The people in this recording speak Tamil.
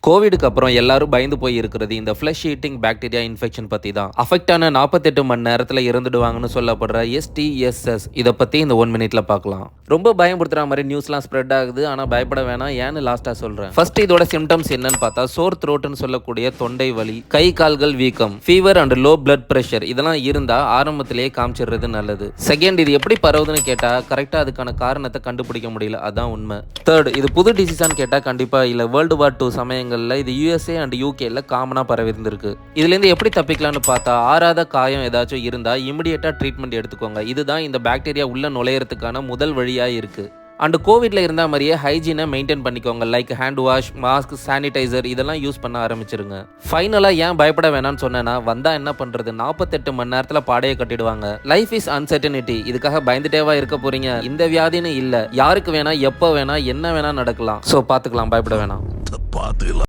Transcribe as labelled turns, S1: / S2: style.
S1: கோவிடுக்கு அப்புறம் எல்லாரும் பயந்து போய் இருக்கிறது இந்த ஃப்ளஷ் ஈட்டிங் பாக்டீரியா இன்ஃபெக்ஷன் பத்தி தான். அஃபெக்ட் ஆன 48 மணி நேரத்தில் இறந்துடுவாங்கன்னு சொல்லப்படுற STSS இதை பத்தி இந்த 1 மினிட்ல பார்க்கலாம். ரொம்ப பயப்படுத்துற மாதிரி நியூஸ்லாம் ஸ்ப்ரெட் ஆகுது. ஆனா பயப்பட வேணாம், ஏன்னு லாஸ்டா சொல்றேன். ஃபர்ஸ்ட் இதோட சிம்டம்ஸ் என்னன்னு பார்த்தா சோர் த்ரோட்னு சொல்லக்கூடிய தொண்டை வலி, கை கால்கள் வீக்கம், fever and low blood pressure இதெல்லாம் இருந்தா ஆரம்பத்திலேயே காமிச்சிடுறது நல்லது. செகண்ட், இது எப்படி பரவுதுன்னு கேட்டா கரெக்டா அதுக்கான காரணத்தை கண்டுபிடிக்க முடியல, அதான் உண்மை. தேர்ட், இது புது டிசீஸான்னு கேட்டா கண்டிப்பா இல்ல. வேர்ல்டு வார் 2 சமயங்கள் இது USA அண்ட் UKல காமனா பரவி இருந்திருக்கு. இதுல இருந்து எப்படி தப்பிக்கலாம்னு பார்த்தா ஆறாத காயம் ஏதாச்சும் இருந்தா இமிடியேட்டா ட்ரீட்மெண்ட் எடுத்துக்கோங்க. இதுதான் இந்த பாக்டீரியா உள்ள நுழையறதுக்கான முதல் வழியா இருக்கு. அண்ட் கோவிட்ல இருந்த மாதிரியே ஹைஜீனை மெயின்டைன் பண்ணிக்கோங்க. Like hand wash, mask, sanitiser இதெல்லாம் யூஸ் பண்ண ஆரம்பிச்சிருங்க. ஃபைனலா ஏன் பயப்பட வேணாம்னு சொன்னேன்னா வந்தா என்ன பண்றது, 48 மணி நேரத்துல பாடையை கட்டிடுவாங்க. Life is uncertainty. இதுக்காக பயந்துட்டேவா இருக்க போறீங்க? இந்த வியாதின்னு இல்ல, யாருக்கு வேணா எப்ப வேணா என்ன வேணா நடக்கலாம். சோ பாத்துக்கலாம், பயப்பட வேணாம்.